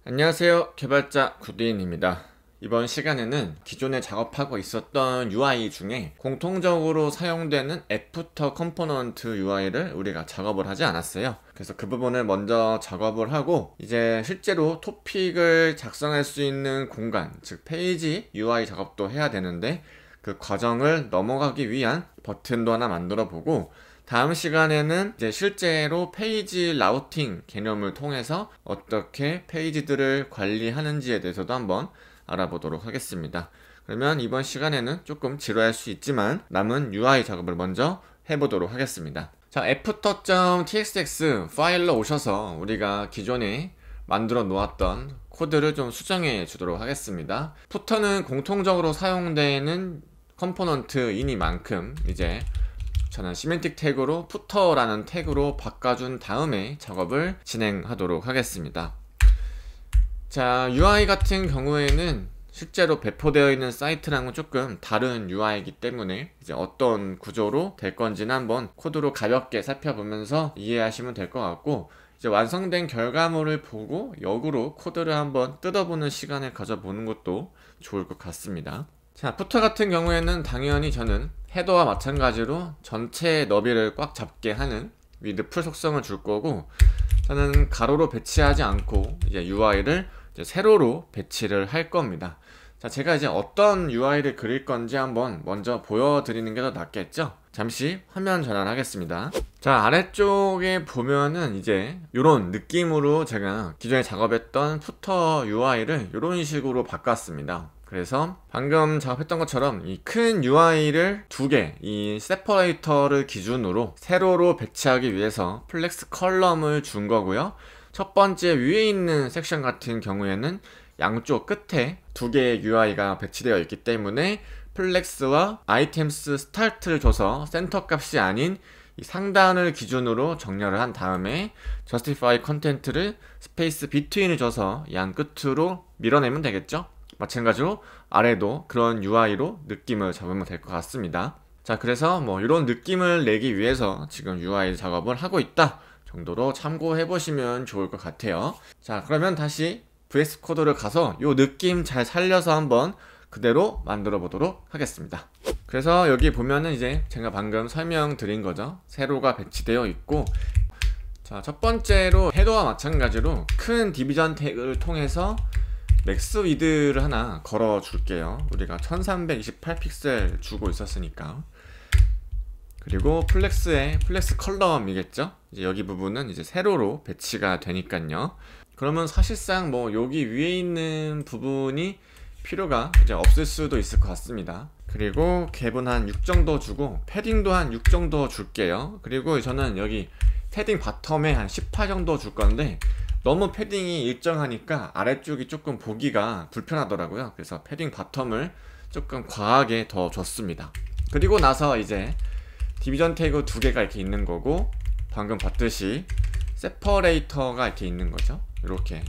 안녕하세요, 개발자 구디인입니다. 이번 시간에는 기존에 작업하고 있었던 UI 중에 공통적으로 사용되는 애프터 컴포넌트 UI를 우리가 작업을 하지 않았어요. 그래서 그 부분을 먼저 작업을 하고 이제 실제로 토픽을 작성할 수 있는 공간, 즉 페이지 UI 작업도 해야 되는데 그 과정을 넘어가기 위한 버튼도 하나 만들어 보고, 다음 시간에는 이제 실제로 페이지 라우팅 개념을 통해서 어떻게 페이지들을 관리하는지에 대해서도 한번 알아보도록 하겠습니다. 그러면 이번 시간에는 조금 지루할 수 있지만 남은 UI 작업을 먼저 해보도록 하겠습니다. 자, after.txx 파일로 오셔서 우리가 기존에 만들어 놓았던 코드를 좀 수정해 주도록 하겠습니다. 푸터는 공통적으로 사용되는 컴포넌트이니만큼 이제 저는 시멘틱 태그로 푸터라는 태그로 바꿔준 다음에 작업을 진행하도록 하겠습니다. 자, UI 같은 경우에는 실제로 배포되어 있는 사이트랑은 조금 다른 UI이기 때문에 이제 어떤 구조로 될 건지는 한번 코드로 가볍게 살펴보면서 이해하시면 될 것 같고, 이제 완성된 결과물을 보고 역으로 코드를 한번 뜯어보는 시간을 가져보는 것도 좋을 것 같습니다. 자, 푸터 같은 경우에는 당연히 저는 헤더와 마찬가지로 전체 너비를 꽉 잡게 하는 위드 풀 속성을 줄 거고, 저는 가로로 배치하지 않고 이제 UI를 이제 세로로 배치를 할 겁니다. 자, 제가 이제 어떤 UI를 그릴 건지 한번 먼저 보여드리는 게 더 낫겠죠? 잠시 화면 전환하겠습니다. 자, 아래쪽에 보면은 이제 이런 느낌으로 제가 기존에 작업했던 푸터 UI를 이런 식으로 바꿨습니다. 그래서 방금 작업했던 것처럼 이 큰 UI를 두 개, 이 세퍼레이터를 기준으로 세로로 배치하기 위해서 플렉스 컬럼을 준 거고요. 첫 번째 위에 있는 섹션 같은 경우에는 양쪽 끝에 두 개의 UI가 배치되어 있기 때문에 플렉스와 아이템스 스타트를 줘서 센터 값이 아닌 이 상단을 기준으로 정렬을 한 다음에 justify content를 스페이스 between을 줘서 양 끝으로 밀어내면 되겠죠? 마찬가지로 아래도 그런 UI로 느낌을 잡으면 될 것 같습니다. 자, 그래서 뭐 이런 느낌을 내기 위해서 지금 UI 작업을 하고 있다 정도로 참고해 보시면 좋을 것 같아요. 자, 그러면 다시 VS 코드를 가서 이 느낌 잘 살려서 한번 그대로 만들어 보도록 하겠습니다. 그래서 여기 보면은 이제 제가 방금 설명드린 거죠. 세로가 배치되어 있고, 자, 첫 번째로 헤더와 마찬가지로 큰 디비전 태그를 통해서 맥스 위드를 하나 걸어 줄게요. 우리가 1328픽셀 주고 있었으니까. 그리고 플렉스 컬럼이겠죠. 이제 여기 부분은 이제 세로로 배치가 되니까요. 그러면 사실상 뭐 여기 위에 있는 부분이 필요가 이제 없을 수도 있을 것 같습니다. 그리고 갭은 한 6 정도 주고 패딩도 한 6 정도 줄게요. 그리고 저는 여기 패딩 바텀에 한 18 정도 줄 건데 너무 패딩이 일정하니까 아래쪽이 조금 보기가 불편하더라고요. 그래서 패딩 바텀을 조금 과하게 더 줬습니다. 그리고 나서 이제 디비전 태그 두 개가 이렇게 있는 거고, 방금 봤듯이 세퍼레이터가 이렇게 있는 거죠. 이렇게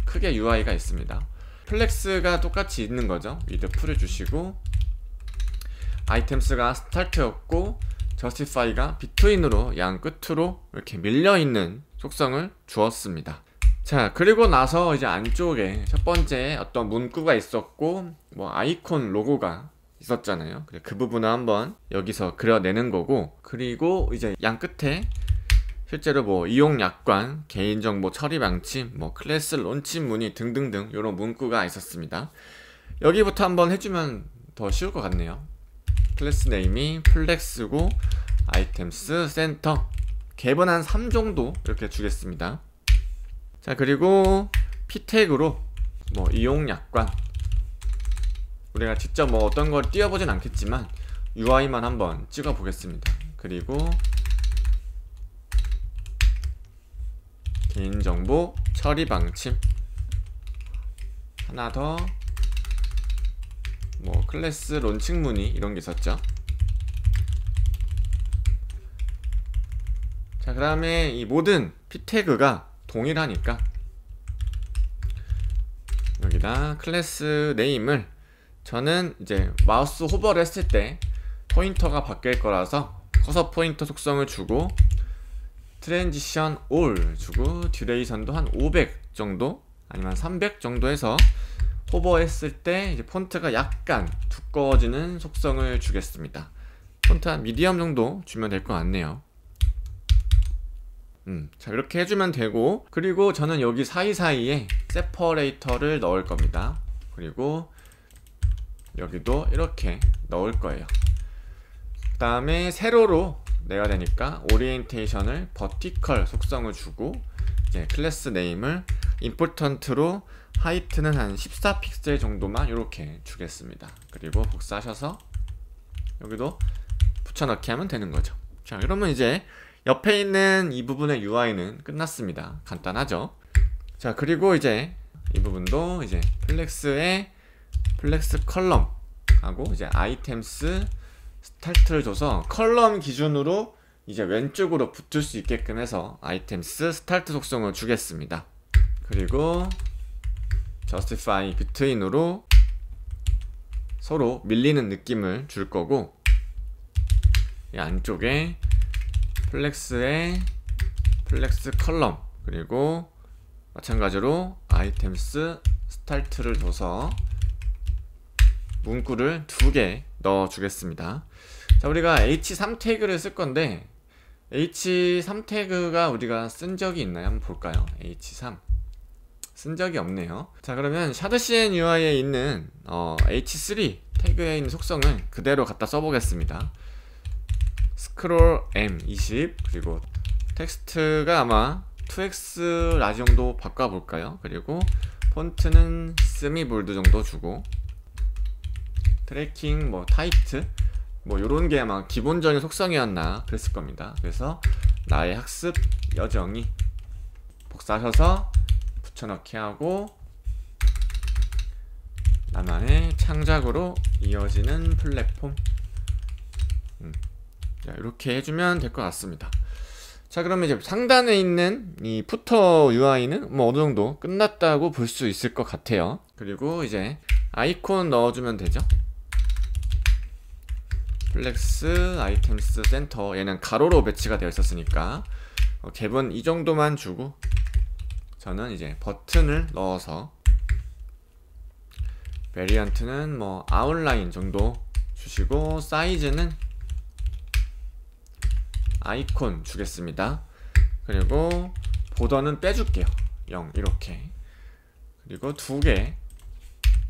크게 UI가 있습니다. 플렉스가 똑같이 있는 거죠. 위드 풀을 주시고, 아이템스가 스타트였고 justify가 between으로 양 끝으로 이렇게 밀려있는 속성을 주었습니다. 자, 그리고 나서 이제 안쪽에 첫 번째 어떤 문구가 있었고 뭐 아이콘 로고가 있었잖아요. 그 부분을 한번 여기서 그려내는 거고, 그리고 이제 양 끝에 실제로 뭐 이용 약관, 개인정보 처리 방침, 뭐 클래스 론치 문의 등등등 이런 문구가 있었습니다. 여기부터 한번 해주면 더 쉬울 것 같네요. 클래스 네임이 플렉스고 아이템스 센터, 갭은 한 3 정도 이렇게 주겠습니다. 자, 그리고 p 태그로 뭐 이용 약관, 우리가 직접 뭐 어떤 걸 띄워보진 않겠지만 UI만 한번 찍어 보겠습니다. 그리고 개인정보 처리 방침 하나 더, 뭐 클래스 론칭 문의 이런 게 있었죠. 자, 그 다음에 이 모든 p 태그가 동일하니까 여기다 클래스 네임을 저는 이제 마우스 호버를 했을 때 포인터가 바뀔 거라서 커서 포인터 속성을 주고 트랜지션 올 주고 듀레이션도 한 500 정도 아니면 300 정도 해서 호버했을 때 이제 폰트가 약간 두꺼워지는 속성을 주겠습니다. 폰트 한 미디엄 정도 주면 될 것 같네요. 자, 이렇게 해주면 되고, 그리고 저는 여기 사이사이에 세퍼레이터를 넣을 겁니다. 그리고 여기도 이렇게 넣을 거예요. 그 다음에 세로로 내야 되니까 오리엔테이션을 버티컬 속성을 주고, 이제 클래스 네임을 임포턴트로 하이트는 한 14픽셀 정도만 이렇게 주겠습니다. 그리고 복사하셔서 여기도 붙여넣기 하면 되는 거죠. 자, 그러면 이제 옆에 있는 이 부분의 UI는 끝났습니다. 간단하죠? 자, 그리고 이제 이 부분도 이제 플렉스에 플렉스 컬럼 하고 이제 아이템스 스타트를 줘서 컬럼 기준으로 이제 왼쪽으로 붙을 수 있게끔 해서 아이템스 스타트 속성을 주겠습니다. 그리고 justify between으로 서로 밀리는 느낌을 줄 거고, 이 안쪽에 플렉스에 플렉스 컬럼 그리고 마찬가지로 아이템스 스타트를 줘서 문구를 2개 넣어 주겠습니다. 자, 우리가 h3 태그를 쓸 건데 h3 태그가 우리가 쓴 적이 있나요? 한번 볼까요? h3 쓴 적이 없네요. 자, 그러면 샤드CN UI에 있는 h3 태그에 있는 속성을 그대로 갖다 써보겠습니다. 스크롤 M20 그리고 텍스트가 아마 2x 라지 정도 바꿔볼까요? 그리고 폰트는 세미볼드 정도 주고, 트래킹 뭐 타이트 뭐 요런 게 아마 기본적인 속성이었나 그랬을 겁니다. 그래서 나의 학습 여정이 복사하셔서 붙여넣기 하고 나만의 창작으로 이어지는 플랫폼, 자, 이렇게 해주면 될 것 같습니다. 자, 그러면 이제 상단에 있는 이 푸터 UI는 뭐 어느 정도 끝났다고 볼 수 있을 것 같아요. 그리고 이제 아이콘 넣어주면 되죠. 플렉스 아이템스 센터, 얘는 가로로 배치가 되어 있었으니까 갭은 이 정도만 주고, 저는 이제 버튼을 넣어서 베리언트는 뭐 아웃라인 정도 주시고, 사이즈는 아이콘 주겠습니다. 그리고 보더는 빼줄게요. 0 이렇게. 그리고 2개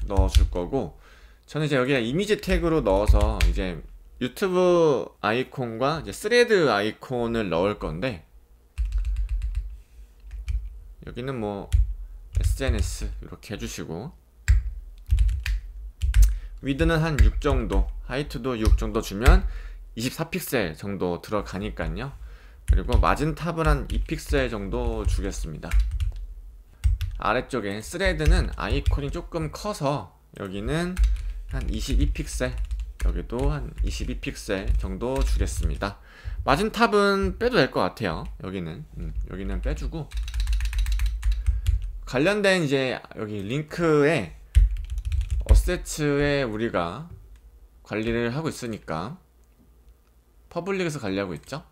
넣어줄 거고, 저는 이제 여기에 이미지 태그로 넣어서 이제 유튜브 아이콘과 이제 스레드 아이콘을 넣을 건데, 여기는 뭐 SNS 이렇게 해주시고, 위드는 한 6 정도, 하이트도 6 정도 주면 24픽셀 정도 들어가니까요. 그리고 마진 탑을 한 2픽셀 정도 주겠습니다. 아래쪽에 스레드는 아이콘이 조금 커서 여기는 한 22픽셀, 여기도 한 22픽셀 정도 주겠습니다. 마진 탑은 빼도 될 것 같아요. 여기는 빼주고, 관련된 이제 여기 링크에 어셋츠에 우리가 관리를 하고 있으니까 퍼블릭에서 관리하고 있죠.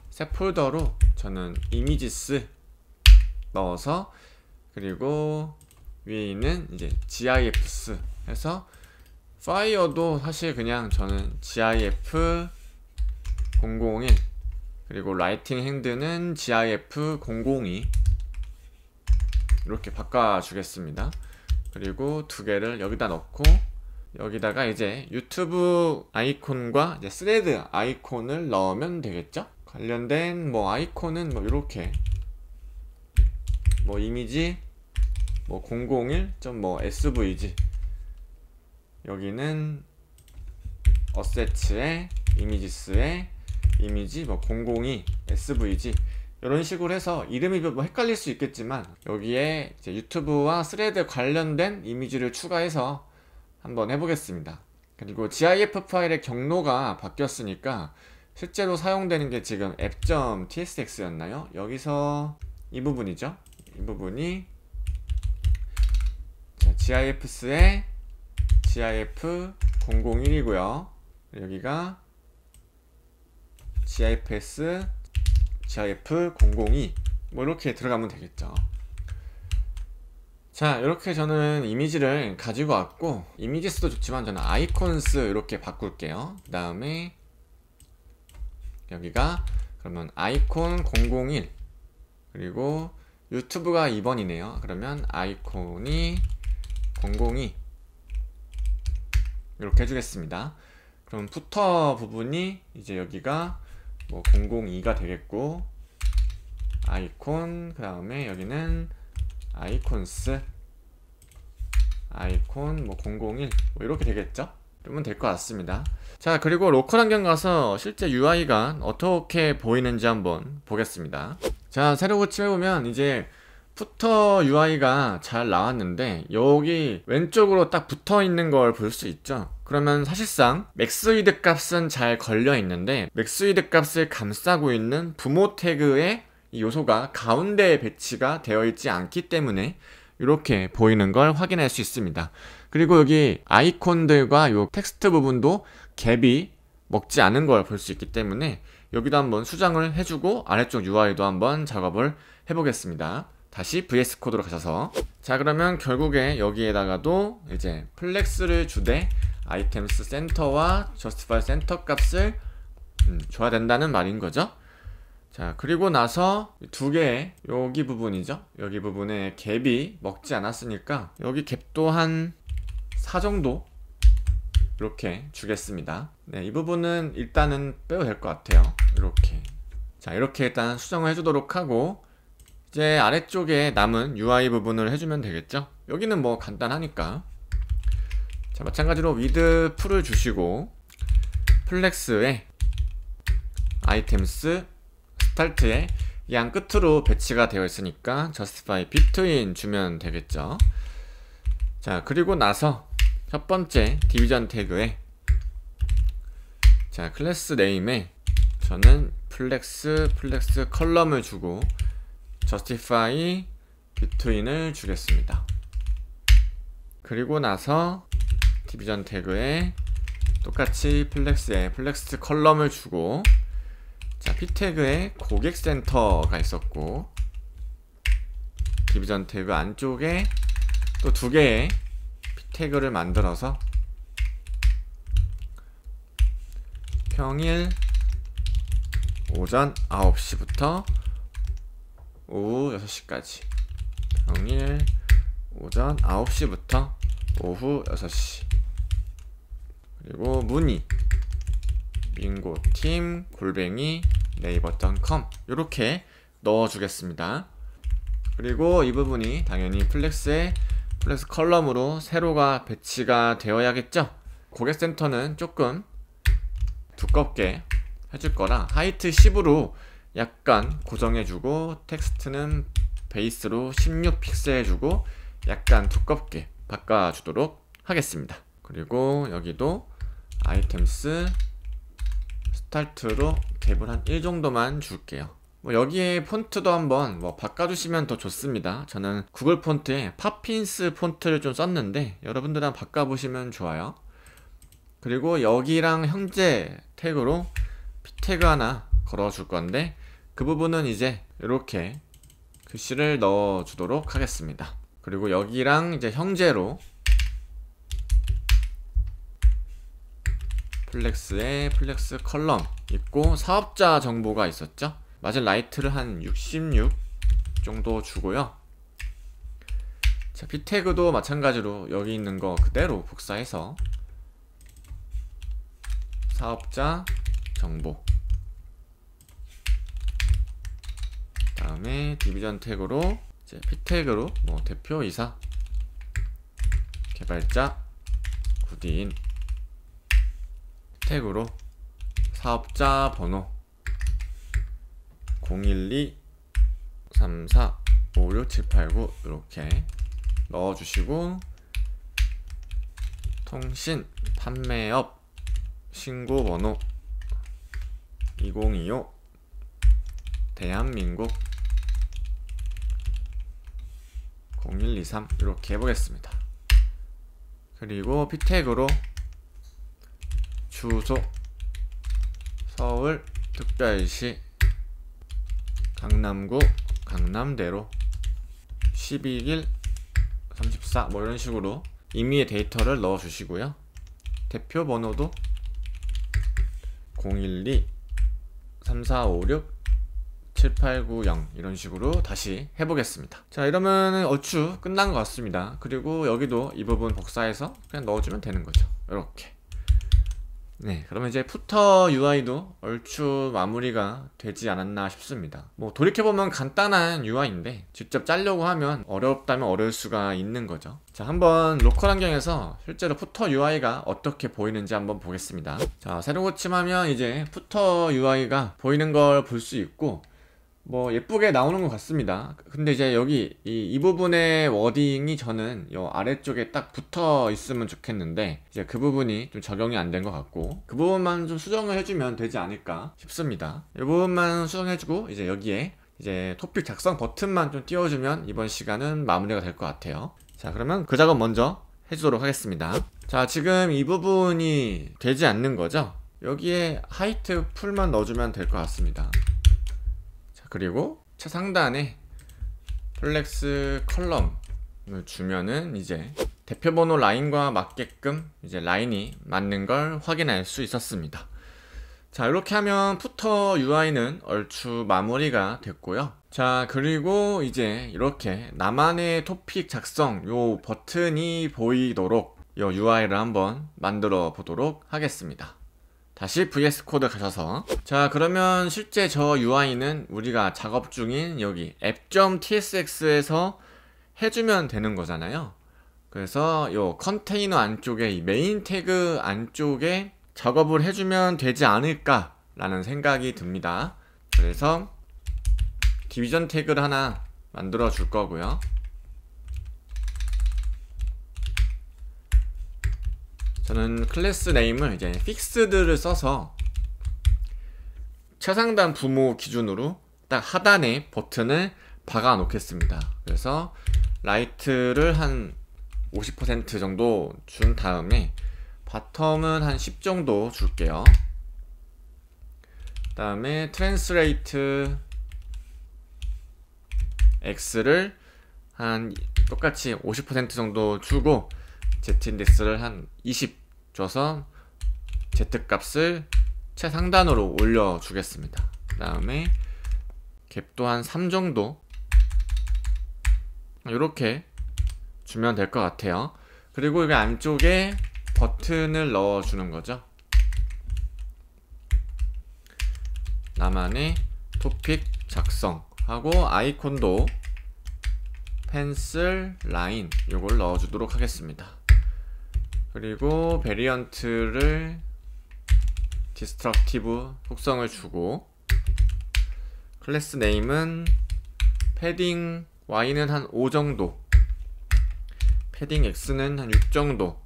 새 폴더로 저는 이미지스 넣어서, 그리고 위에 있는 이제 gifs 해서 파이어도 사실 그냥 저는 gif 001 그리고 라이팅 핸드는 gif 002 이렇게 바꿔주겠습니다. 그리고 2개를 여기다 넣고, 여기다가 이제 유튜브 아이콘과 이제 스레드 아이콘을 넣으면 되겠죠? 관련된 뭐 아이콘은 뭐 이렇게 뭐 이미지 뭐 001뭐 svg, 여기는 어셋츠에 이미지스에 이미지 뭐 002 svg 이런 식으로 해서 이름이 뭐 헷갈릴 수 있겠지만, 여기에 이제 유튜브와 스레드 관련된 이미지를 추가해서 한번 해보겠습니다. 그리고 gif 파일의 경로가 바뀌었으니까 실제로 사용되는 게 지금 app.tsx였나요? 여기서 이 부분이죠. 이 부분이 gifs의 gif 001이고요. 여기가 GIFS, GIF002 뭐 이렇게 들어가면 되겠죠. 자, 이렇게 저는 이미지를 가지고 왔고, 이미지스도 좋지만 저는 아이콘스 이렇게 바꿀게요. 그 다음에 여기가 그러면 아이콘 001, 그리고 유튜브가 2번이네요. 그러면 아이콘이 002 이렇게 해주겠습니다. 그럼 푸터 부분이 이제 여기가 뭐 002가 되겠고, 아이콘 그 다음에 여기는 아이콘스 아이콘 뭐 001 뭐 이렇게 되겠죠? 그러면 될 것 같습니다. 자, 그리고 로컬 환경 가서 실제 UI가 어떻게 보이는지 한번 보겠습니다. 자, 새로 고침해보면 이제 푸터 UI가 잘 나왔는데 여기 왼쪽으로 딱 붙어 있는 걸 볼 수 있죠. 그러면 사실상 맥스위드 값은 잘 걸려 있는데 맥스위드 값을 감싸고 있는 부모 태그의 이 요소가 가운데에 배치가 되어 있지 않기 때문에 이렇게 보이는 걸 확인할 수 있습니다. 그리고 여기 아이콘들과 요 텍스트 부분도 갭이 먹지 않은 걸 볼 수 있기 때문에 여기도 한번 수정을 해주고 아래쪽 UI도 한번 작업을 해보겠습니다. 다시 VS 코드로 가셔서, 자, 그러면 결국에 여기에다가도 이제 플렉스를 주되 아이템스 센터와 저스티파이 센터 값을 줘야 된다는 말인 거죠. 자, 그리고 나서 두 개의 여기 부분이죠. 여기 부분에 갭이 먹지 않았으니까 여기 갭도 한 4 정도 이렇게 주겠습니다. 네, 이 부분은 일단은 빼도 될 것 같아요. 이렇게. 자, 이렇게 일단 수정을 해주도록 하고, 이제 아래쪽에 남은 UI 부분을 해주면 되겠죠. 여기는 뭐 간단하니까. 자, 마찬가지로 위드 풀을 주시고 플렉스에 아이템스 스타트에 양 끝으로 배치가 되어 있으니까 justify between 주면 되겠죠. 자, 그리고 나서 첫 번째 디비전 태그에, 자, 클래스 네임에 저는 플렉스 컬럼을 주고 justify between을 주겠습니다. 그리고 나서 디비전 태그에 똑같이 플렉스에 플렉스 컬럼을 주고, 자, P 태그에 고객 센터가 있었고, 디비전 태그 안쪽에 또 두 개의 P 태그를 만들어서 평일 오전 9시부터 오후 6시까지, 평일 오전 9시부터 오후 6시, 그리고 문의 민고팀 @naver.com 이렇게 넣어주겠습니다. 그리고 이 부분이 당연히 플렉스 컬럼으로 세로가 배치가 되어야겠죠. 고객센터는 조금 두껍게 해줄 거라 하이트 10으로 약간 고정해주고, 텍스트는 베이스로 16픽셀 해주고 약간 두껍게 바꿔주도록 하겠습니다. 그리고 여기도 아이템스 스타트로 갭을 한 1 정도만 줄게요. 뭐 여기에 폰트도 한번 뭐 바꿔주시면 더 좋습니다. 저는 구글 폰트에 팝핀스 폰트를 좀 썼는데 여러분들 한번 바꿔보시면 좋아요. 그리고 여기랑 형제 태그로 P 태그 하나 걸어줄 건데 그 부분은 이제 이렇게 글씨를 넣어주도록 하겠습니다. 그리고 여기랑 이제 형제로 플렉스에 플렉스 컬럼 있고 사업자 정보가 있었죠. 마진 라이트를 한 66 정도 주고요. 자, P 태그도 마찬가지로 여기 있는 거 그대로 복사해서 사업자 정보, 다음에 디비전 태그로 이제 P 태그로 뭐 대표이사, 개발자, 구디인 태그로 사업자 번호 012-34-56789 이렇게 넣어주시고, 통신 판매업 신고번호 2025 대한민국 0123 이렇게 해보겠습니다. 그리고 P 태그로 주소 서울 특별시 강남구 강남대로 12길 34 뭐 이런 식으로 임의의 데이터를 넣어 주시고요. 대표 번호도 012 3456 7890 이런 식으로 다시 해보겠습니다. 자, 이러면 얼추 끝난 것 같습니다. 그리고 여기도 이 부분 복사해서 그냥 넣어주면 되는 거죠. 이렇게. 네, 그러면 이제 푸터 UI도 얼추 마무리가 되지 않았나 싶습니다. 뭐 돌이켜보면 간단한 UI인데 직접 짜려고 하면 어렵다면 어려울 수가 있는 거죠. 자, 한번 로컬 환경에서 실제로 푸터 UI가 어떻게 보이는지 한번 보겠습니다. 자, 새로 고침하면 이제 푸터 UI가 보이는 걸 볼 수 있고 뭐 예쁘게 나오는 것 같습니다. 근데 이제 여기 이 부분의 워딩이 저는 이 아래쪽에 딱 붙어 있으면 좋겠는데 이제 그 부분이 좀 적용이 안 된 것 같고 그 부분만 좀 수정을 해주면 되지 않을까 싶습니다. 이 부분만 수정해주고 이제 여기에 이제 토픽 작성 버튼만 좀 띄워주면 이번 시간은 마무리가 될 것 같아요. 자, 그러면 그 작업 먼저 해주도록 하겠습니다. 자, 지금 이 부분이 되지 않는 거죠? 여기에 하이트 풀만 넣어주면 될 것 같습니다. 그리고 최상단에 플렉스 컬럼을 주면은 이제 대표번호 라인과 맞게끔 이제 라인이 맞는 걸 확인할 수 있었습니다. 자, 이렇게 하면 푸터 UI는 얼추 마무리가 됐고요. 자, 그리고 이제 이렇게 나만의 토픽 작성 요 버튼이 보이도록 요 UI를 한번 만들어 보도록 하겠습니다. 다시 VS 코드 가셔서 자, 그러면 실제 저 UI는 우리가 작업 중인 여기 app.tsx에서 해주면 되는 거잖아요. 그래서 요 컨테이너 안쪽에 이 메인 태그 안쪽에 작업을 해주면 되지 않을까 라는 생각이 듭니다. 그래서 디비전 태그를 하나 만들어 줄 거고요. 저는 클래스 네임을 이제 fixed를 써서 최상단 부모 기준으로 딱 하단에 버튼을 박아 놓겠습니다. 그래서 라이트를 한 50% 정도 준 다음에 바텀은 한 10 정도 줄게요. 그 다음에 트랜스레이트 X를 한 똑같이 50% 정도 주고 Z인덱스를 한 20 줘서 Z 최상단으로 올려주겠습니다. 그 다음에 갭도 한 3 정도 이렇게 주면 될 것 같아요. 그리고 여기 안쪽에 버튼을 넣어주는 거죠. 나만의 토픽 작성하고 아이콘도 펜슬 라인 요걸 넣어주도록 하겠습니다. 그리고 베리언트를 디스트럭티브 속성을 주고 클래스 네임은 패딩 Y는 한 5 정도, 패딩 X는 한 6 정도,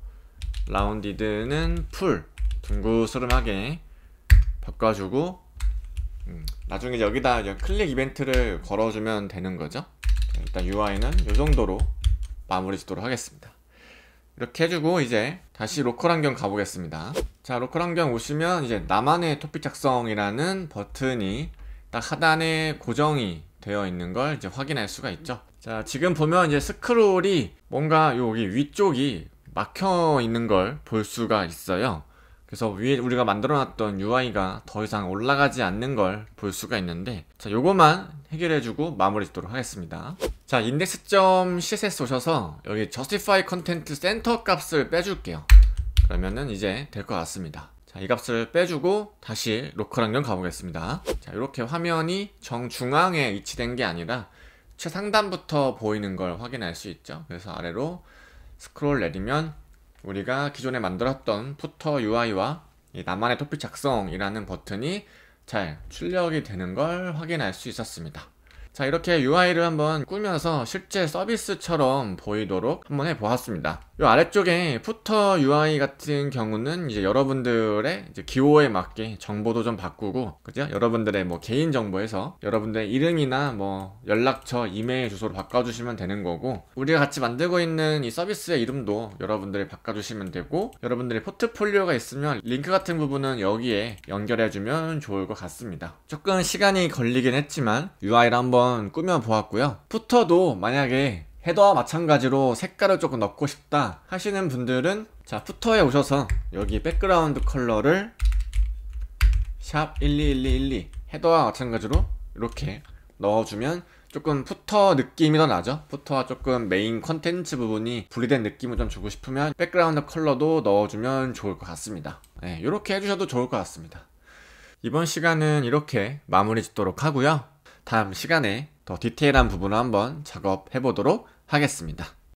라운디드는 풀 둥그스름하게 바꿔주고 나중에 여기다 이제 클릭 이벤트를 걸어주면 되는 거죠. 일단 UI는 이 정도로 마무리 짓도록 하겠습니다. 이렇게 해주고 이제 다시 로컬 환경 가보겠습니다. 자, 로컬 환경 오시면 이제 나만의 토픽 작성이라는 버튼이 딱 하단에 고정이 되어 있는 걸 이제 확인할 수가 있죠. 자, 지금 보면 이제 스크롤이 뭔가 여기 위쪽이 막혀 있는 걸 볼 수가 있어요. 그래서 위에 우리가 만들어놨던 UI가 더 이상 올라가지 않는 걸 볼 수가 있는데 자, 요거만 해결해주고 마무리 짓도록 하겠습니다. 자, index.css 오셔서 여기 justify content center 값을 빼줄게요. 그러면은 이제 될 것 같습니다. 자, 이 값을 빼주고 다시 로컬 환경 가보겠습니다. 자, 이렇게 화면이 정중앙에 위치된 게 아니라 최상단부터 보이는 걸 확인할 수 있죠. 그래서 아래로 스크롤 내리면 우리가 기존에 만들었던 푸터 UI와 나만의 토픽 작성이라는 버튼이 잘 출력이 되는 걸 확인할 수 있었습니다. 자, 이렇게 UI를 한번 꾸며서 실제 서비스처럼 보이도록 한번 해보았습니다. 요 아래쪽에 푸터 UI 같은 경우는 이제 여러분들의 이제 기호에 맞게 정보도 좀 바꾸고, 그죠? 여러분들의 뭐 개인 정보에서 여러분들의 이름이나 뭐 연락처, 이메일 주소로 바꿔주시면 되는 거고, 우리가 같이 만들고 있는 이 서비스의 이름도 여러분들이 바꿔주시면 되고, 여러분들의 포트폴리오가 있으면 링크 같은 부분은 여기에 연결해주면 좋을 것 같습니다. 조금 시간이 걸리긴 했지만 UI를 한번 꾸며 보았고요. 푸터도 만약에 헤더와 마찬가지로 색깔을 조금 넣고 싶다 하시는 분들은, 자, 푸터에 오셔서 여기 백그라운드 컬러를 샵 121212 헤더와 마찬가지로 이렇게 넣어주면 조금 푸터 느낌이 더 나죠. 푸터와 조금 메인 컨텐츠 부분이 분리된 느낌을 좀 주고 싶으면 백그라운드 컬러도 넣어주면 좋을 것 같습니다. 네, 이렇게 해주셔도 좋을 것 같습니다. 이번 시간은 이렇게 마무리 짓도록 하고요. 다음 시간에 더 디테일한 부분을 한번 작업해 보도록 하겠습니다.